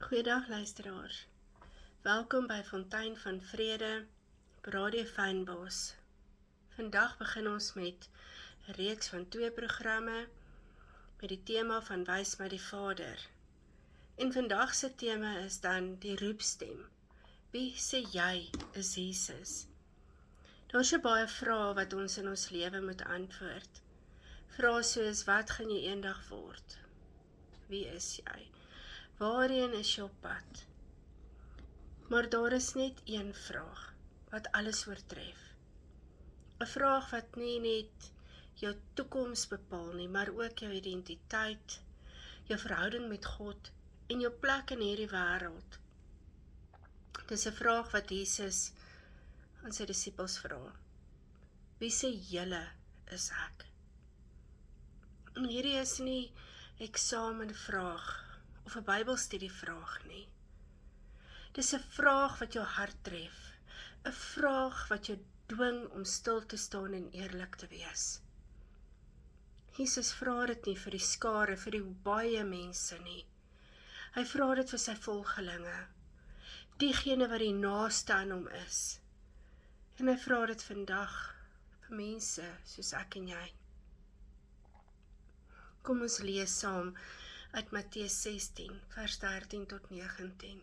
Goeiedag luisteraars. Welkom by Fontein van Vrede op Radio Fynbos. Vandag begin ons met 'n reeks van 2 programme met die tema van Wys my die Vader. En vandag se tema is dan die roepstem. Wie sê jy is Jesus? Daar is so baie vrae wat ons in ons lewe moet antwoord. Vrae soos, wat gaan jy eendag word? Wie is jy? Waarheen is jou pad? Maar daar is net een vraag wat alles oortref. 'n Vraag wat nie net jou toekoms bepaal nie, maar ook jou identiteit, jou verhouding met God en jou plek in hierdie wêreld. Dis 'n vraag wat Jesus aan sy disippels vra. Wie sê julle is ek? En hierdie is nie 'n eksamenvraag of 'n Bybelstudievraag nie. Dis 'n vraag wat jou hart tref, 'n vraag wat jou dwing om stil te staan en eerlik te wees. Jesus vra dit nie vir die skare, vir die baie mense nie. Hy vra dit vir sy volgelinge, diegene wat die naaste aan hom is. En hy vra dit vandag vir mense soos ek en jy. Kom ons lees saam uit Matteus 16, vers 13 tot 19.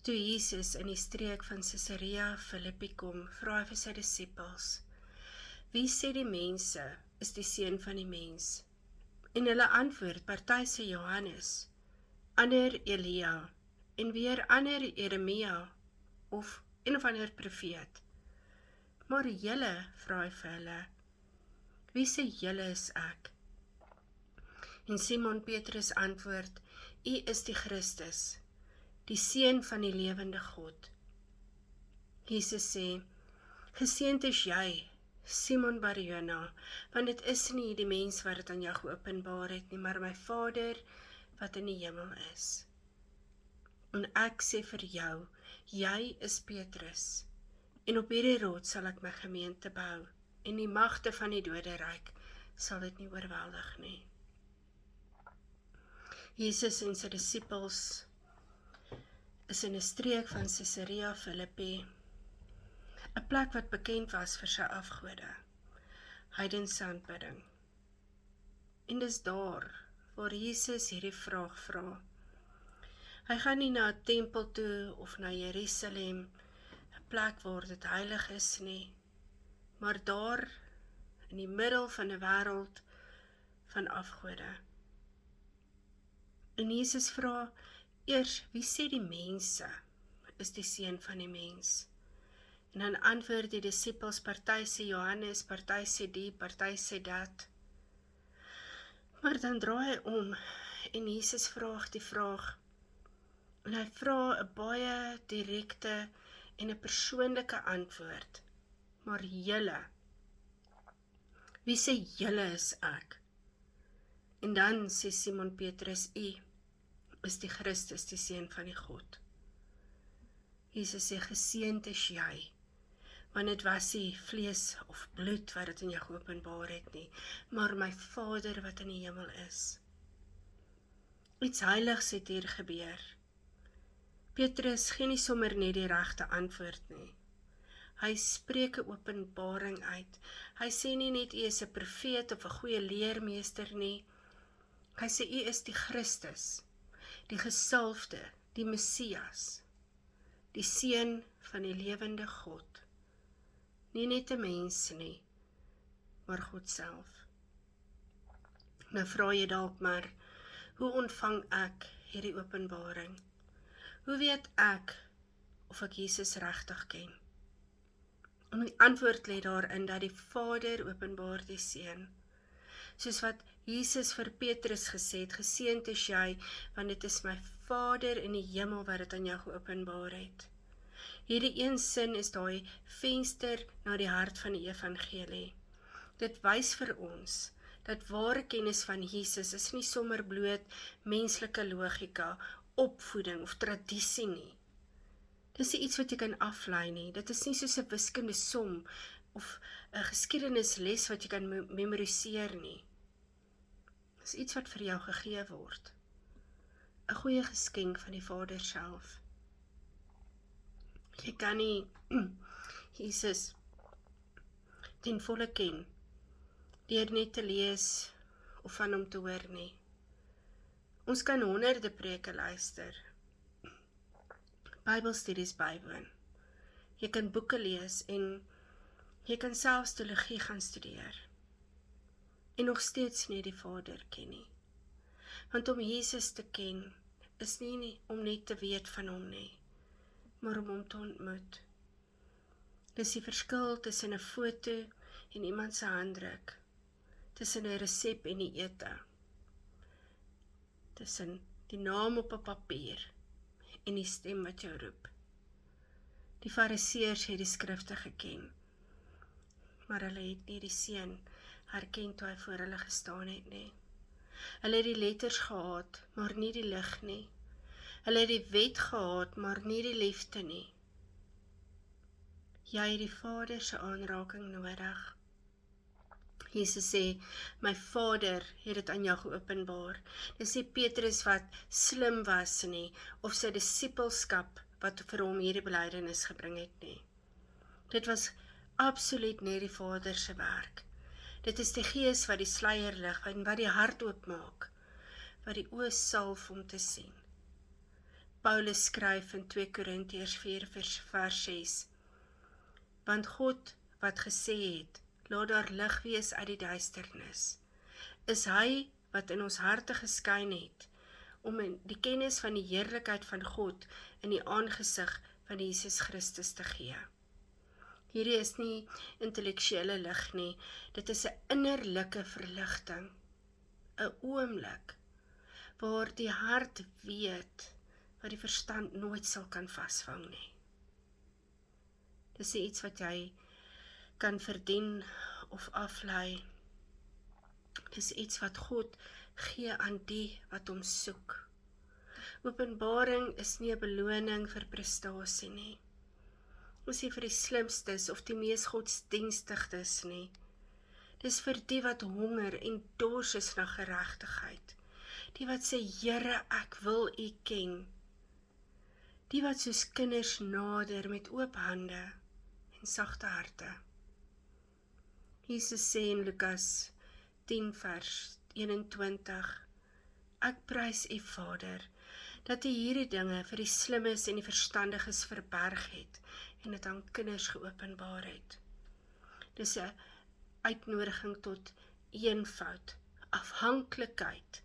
Toe Jesus in die streek van Caesarea Philippi kom, vra hy vir sy disippels, wie sê die mense is die seun van die mens? En hulle antwoord, party sê Johannes, ander Elia, en weer ander Jeremia, of een of ander profeet. Maar julle, vra hy vir hulle, wie sê julle is ek? En Simon Petrus antwoord, U is die Christus, die Seun van die lewende God. Jesus sê, geseënd is jy, Simon Barjona, want dit is nie die mens wat dit aan jou geopenbaar het nie, maar my Vader wat in die hemel is. En ek sê vir jou, jy is Petrus, en op hierdie rots sal ek my gemeente bou, en die magte van die doderyk sal dit nie oorweldig nie. Jesus en sy disippels is in 'n streek van Caesarea Philippi, 'n plek wat bekend was vir sy afgode, heidense aanbidding. En dis daar waar Jesus hierdie vraag vra. Hy gaan nie na 'n tempel toe of na Jerusalem, 'n plek waar dit heilig is nie, maar daar in die middel van 'n wêreld van afgode. En Jesus vra eers, wie sê die mense is die seun van die mens? En dan antwoord die disippels, party sê Johannes, party sê die, party sê dat. Maar dan draai hy om en Jesus vra die vraag, en hy vra 'n baie direkte en 'n persoonlike antwoord. Maar julle, wie sê julle is ek? En dan sê Simon Petrus, U is die Christus, die Seun van die God. Jesus sê, geseënd is jy, want dit was nie vlees of bloed wat dit in jou geopenbaar het nie, maar my Vader wat in die hemel is. Iets heiligs het hier gebeur. Petrus gee nie sommer net die regte antwoord nie. Hy spreek 'n openbaring uit. Hy sê nie net U is 'n profeet of 'n goeie leermeester nie. Hy sê U is die Christus, die gesalfde, die Messias, die Seun van die lewende God. Nie net 'n mens nie, maar God self. Nou vra jy dalk maar, hoe ontvang ek hierdie openbaring? Hoe weet ek of ek Jesus regtig ken? En die antwoord lê daarin dat die Vader openbaar die Seun. Soos wat Jesus vir Petrus gesê het, geseënd is jy, want dit is my Vader in die hemel wat dit aan jou geopenbaar het. Hierdie een sin is daai venster na die hart van die evangelie. Dit wys vir ons dat ware kennis van Jesus is nie sommer bloot menslike logika, opvoeding of tradisie nie. Dis nie iets wat jy kan aflei nie. Dit is nie soos 'n wiskundige som of 'n geskiedenisles wat jy kan memoriseer nie. Dis iets wat vir jou gegee word. 'n goeie geskenk van die Vader self. Jy kan nie Jesus ten volle ken, deur net te lees of van hom te hoor nie. Ons kan honderde preke luister, Bybelstudies bywoon. Jy kan boeke lees en jy kan selfs teologie gaan studeer. En nog steeds nie die Vader ken nie. Want om Jesus te ken, is nie om net te weet van hom nie, maar om hom te ontmoet. Dis die verskil tussen 'n foto en iemand se handdruk, tussen 'n resep en die ete, tussen die naam op 'n papier en die stem wat jou roep. Die Fariseërs het die skrifte geken, maar hulle het nie die Seun herken toe hy voor hulle gestaan het nie. Hulle het die letters gehaat, maar nie die lig nie. Hulle het die wet gehaat, maar nie die liefde nie. Jy het die Vader se aanraking nodig. Jesus sê, my Vader het dit aan jou geopenbaar. Dis nie Petrus wat slim was nie, of sy disippelskap wat vir hom hierdie belydenis gebring het nie. Dit was absoluut net die Vader se werk. Dit is die Gees wat die sluier lig en wat die hart oopmaak, wat die oë salf om te sien. Paulus skryf in 2 Korintiërs 4 vers 6, want God wat gesê het, laat daar lig wees uit die duisternis, is hy wat in ons harte geskyn het, om in die kennis van die heerlikheid van God in die aangesig van Jesus Christus te gee. Hierdie is nie intellektuele lig nie, dit is 'n innerlike verligting, 'n oomblik, waar die hart weet, wat die verstand nooit sal kan vasvang nie. Dis iets wat jy kan verdien of aflei. Dis iets wat God gee aan die wat hom soek. Openbaring is nie 'n beloning vir prestasie nie. Dis nie vir die slimstes of die mees godsdienstigstes nie. Dis vir die wat honger en dors is na geregtigheid. Die wat sê, Here, ek wil U ken. Die wat soos kinders nader met oop hande en sagte harte. Jesus sê in Lukas 10 vers 21, ek prys U Vader, dat U hierdie dinge vir die slimmes en die verstandiges verberg het, en dit aan kinders geopenbaar het. Dis 'n uitnodiging tot eenvoud, afhanklikheid,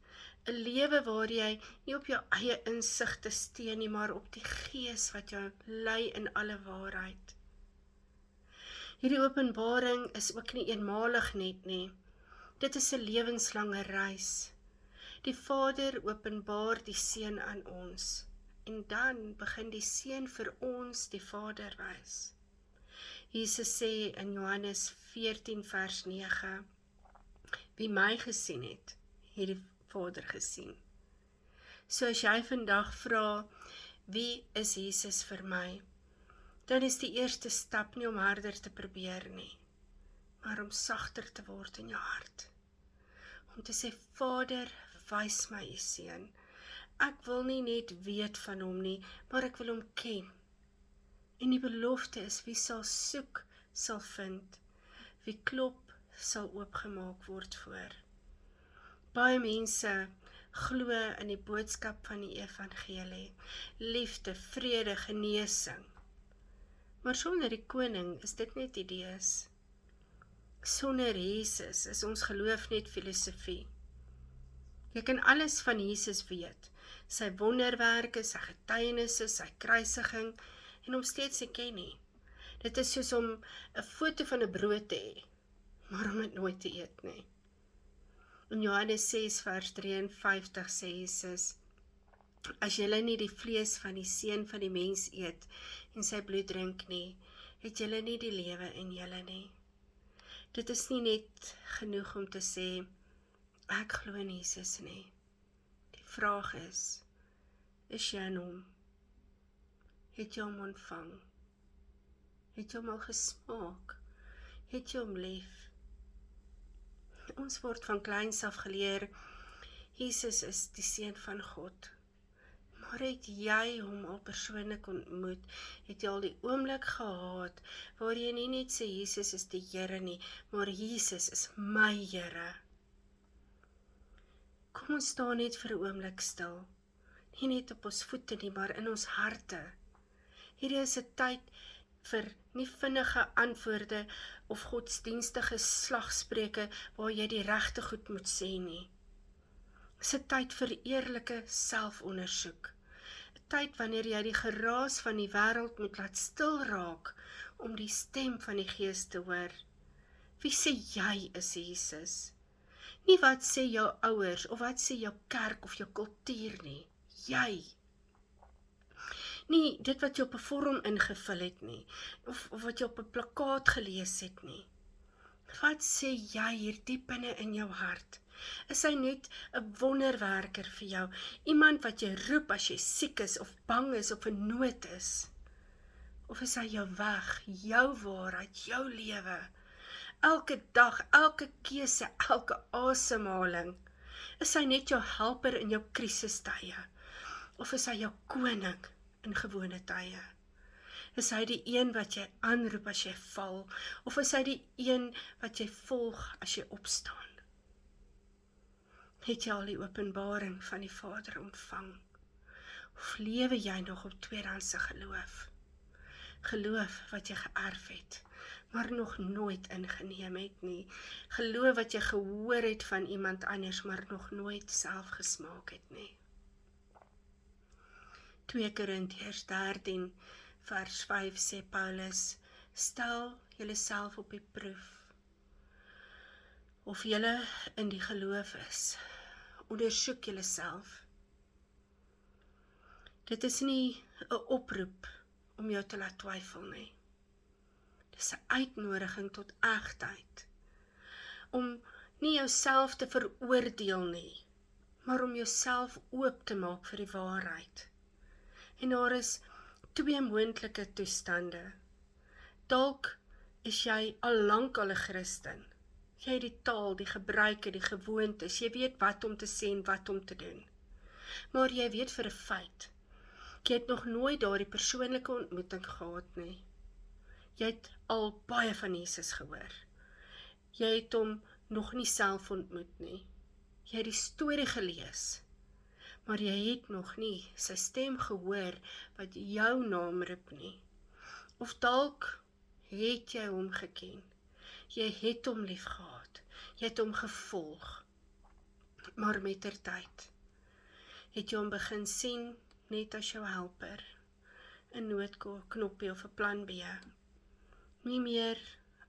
'n lewe waar jy nie op jou eie insigte steun nie, maar op die Gees wat jou lei in alle waarheid. Hierdie openbaring is ook nie eenmalig net nie. Dit is 'n lewenslange reis. Die Vader openbaar die Seun aan ons, en dan begin die Seun vir ons die Vader wys. Jesus sê in Johannes 14 vers 9, wie my gesien het die Vader gesien. So as jy vandag vra, wie is Jesus vir my? Dan is die eerste stap nie om harder te probeer nie, maar om sagter te word in jou hart. Om te sê, Vader, wys my U Seun. Ek wil nie net weet van hom nie, maar ek wil hom ken. En die belofte is, wie sal soek, sal vind. Wie klop, sal oopgemaak word voor. Baie mense glo in die boodskap van die evangelie, liefde, vrede, genesing. Maar sonder die koning is dit net idees. Sonder Jesus is ons geloof net filosofie. Jy kan alles van Jesus weet, sy wonderwerke, sy getuienisse, sy kruisiging, en hom steeds nie ken nie. Dit is soos om 'n foto van 'n brood te hê, maar om dit nooit te eet nie. In Johannes 6 vers 53 sê Jesus, as julle nie die vlees van die Seun van die mens eet en sy bloed drink nie, het julle nie die lewe in julle nie. Dit is nie net genoeg om te sê, ek glo in Jesus nie. Die vraag is jy in hom? Het jy hom ontvang? Het jy hom al gesmaak? Het jy hom lief? Ons word van kleins af geleer, Jesus is die Seun van God. Maar het jy hom al persoonlik ontmoet, het jy al die oomblik gehad, waar jy nie net sê, Jesus is die Here nie, maar Jesus is my Here. Kom ons staan net vir 'n oomblik stil, nie net op ons voete nie, maar in ons harte. Hierdie is 'n tyd vir nie vinnige antwoorde of godsdienstige slagspreuke waar jy die regte goed moet sê nie. Dis 'n tyd vir eerlike selfondersoek. 'n Tyd wanneer jy die geraas van die wêreld moet laat stil raak om die stem van die Gees te hoor. Wie sê jy is Jesus? Nie wat sê jou ouers of wat sê jou kerk of jou kultuur nie. Jy. Nie dit wat jy op 'n vorm ingevul het nie, of wat jy op 'n plakkaat gelees het nie. Wat sê jy hier diep binne in jou hart? Is hy net 'n wonderwerker vir jou? Iemand wat jy roep as jy siek is, of bang is, of in nood is? Of is hy jou weg, jou waarheid, jou lewe? Elke dag, elke keuse, elke asemhaling. Is hy net jou helper in jou krisistye? Of is hy jou koning in gewone tye? Is hy die een wat jy aanroep as jy val? Of is hy die een wat jy volg as jy opstaan? Het jy al die openbaring van die Vader ontvang? Of lewe jy nog op tweedehandse geloof? Geloof wat jy geërf het, maar nog nooit ingeneem het nie. Geloof wat jy gehoor het van iemand anders, maar nog nooit self gesmaak het nie. 2 Korintiërs 13 vers 5 sê Paulus, stel julleself op die proef, of julle in die geloof is. Ondersoek julleself. Dit is nie 'n oproep om jou te laat twyfel nie. Dis 'n uitnodiging tot egtheid. Om nie jouself te veroordeel nie, maar om jouself oop te maak vir die waarheid. En daar is 2 moontlike toestande. Dalk is jy al lank al 'n Christen. Jy het die taal, die gebruike, die gewoontes, jy weet wat om te sê en wat om te doen. Maar jy weet vir 'n feit, jy het nog nooit daardie persoonlike ontmoeting gehad nie. Jy het al baie van Jesus gehoor. Jy het hom nog nie self ontmoet nie. Jy het die storie gelees, maar jy het nog nie sy stem gehoor wat jou naam roep nie. Of dalk het jy hom geken. Jy het hom lief gehad. Jy het hom gevolg. Maar mettertyd het jy hom begin sien net as jou helper, 'n noodknoppie of 'n plan B. Nie meer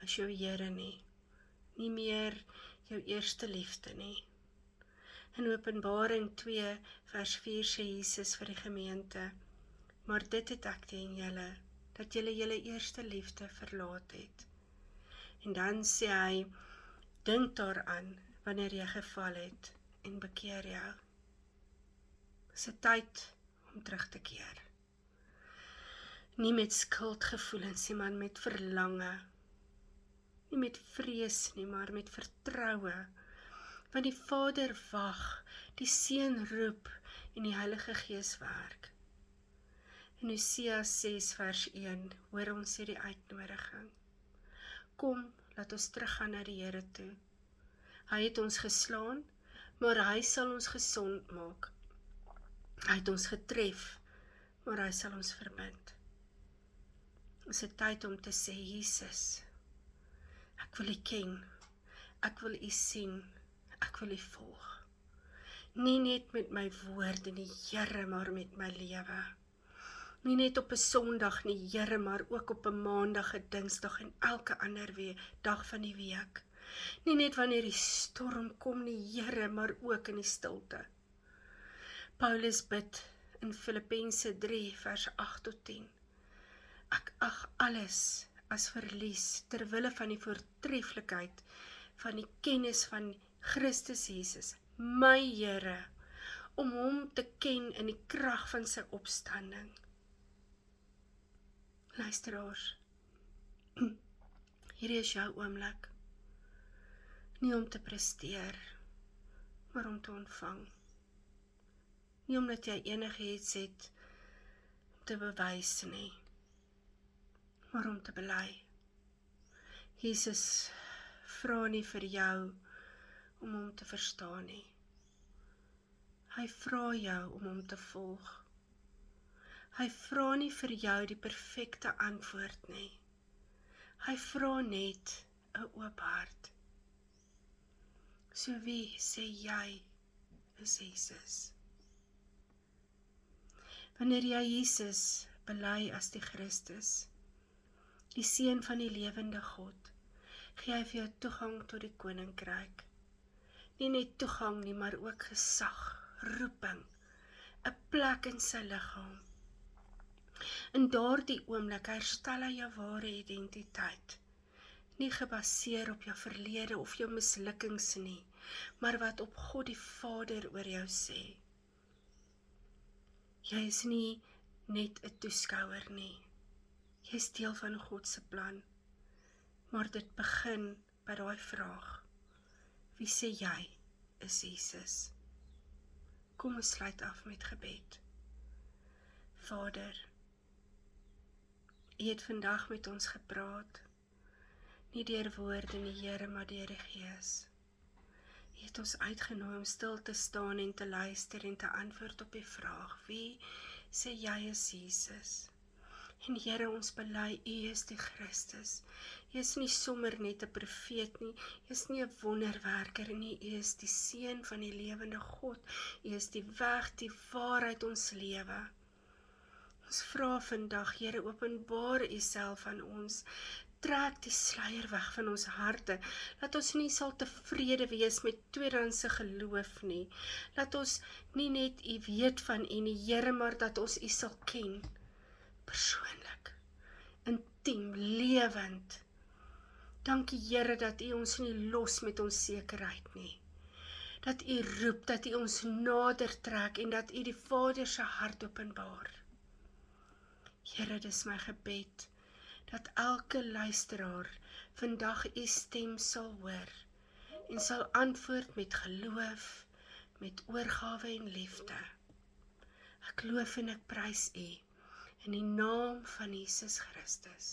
as jou Here nie. Nie meer jou eerste liefde nie. In Openbaring 2 vers 4 sê Jesus vir die gemeente, maar dit het ek teen julle, dat julle julle eerste liefde verlaat het. En dan sê hy, dink daaraan wanneer jy geval het en bekeer jou. Dis 'n tyd om terug te keer. Nie met skuldgevoelens nie, maar met verlange. Nie met vrees nie, maar met vertroue. Want die Vader wag, die Seun roep en die Heilige Gees werk. In Hosea 6 vers 1 hoor ons hierdie uitnodiging. Kom, laat ons teruggaan na die Here toe. Hy het ons geslaan, maar hy sal ons gesond maak. Hy het ons getref, maar hy sal ons verbind. Dit is 'n tyd om te sê, Jesus, ek wil U ken, ek wil U sien, ek wil U volg. Nie net met my woorde nie, Here, maar met my lewe. Nie net op 'n Sondag nie, Here, maar ook op 'n Maandag, 'n Dinsdag en elke ander dag van die week. Nie net wanneer die storm kom nie, Here, maar ook in die stilte. Paulus bid in Filippense 3 vers 8 tot 10. Ek ag alles as verlies ter wille van die voortreffelikheid van die kennis van Christus Jesus, my Here, om hom te ken in die krag van sy opstanding. Luisteraars, hierdie is jou oomblik, nie om te presteer, maar om te ontvang. Nie omdat jy enigiets het om te bewys nie, maar om te bely. Jesus vra nie vir jou om hom te verstaan nie. Hy vra jou om hom te volg. Hy vra nie vir jou die perfekte antwoord nie. Hy vra net 'n oop hart. So wie sê jy is Jesus? Wanneer jy Jesus bely as die Christus, die Seun van die lewende God, gee hy vir jou toegang tot die koninkryk. Nie net toegang nie, maar ook gesag, roeping, 'n plek in sy liggaam. In daardie oomblik herstel hy jou ware identiteit, nie gebaseer op jou verlede of jou mislukkings nie, maar wat op God die Vader oor jou sê. Jy is nie net 'n toeskouer nie, jy is deel van God se plan, maar dit begin by daai vraag, wie sê jy is Jesus? Kom ons sluit af met gebed. Vader, U het vandag met ons gepraat, nie deur woorde nie, Here, maar deur die Gees. U het ons uitgenooi om stil te staan en te luister en te antwoord op die vraag, wie sê jy is Jesus? En Here, ons bely, U is die Christus. U is nie sommer net 'n profeet nie, U is nie 'n wonderwerker nie, U is die Seun van die lewende God. U is die weg, die waarheid, ons lewe. Ons vra vandag, Here, openbaar U self aan ons. Trek die sluier weg van ons harte, dat ons nie sal tevrede wees met tweedehandse geloof nie. Laat ons nie net U weet van U nie, Here, maar dat ons U sal ken. Persoonlik, intiem, lewend. Dankie Here dat U ons nie los met ons sekerheid nie. Dat U roep, dat U ons nader trek en dat U die Vader se hart openbaar. Here, dis my gebed, dat elke luisteraar vandag U stem sal hoor en sal antwoord met geloof, met oorgawe en liefde. Ek loof en ek prys U in die naam van Jesus Christus.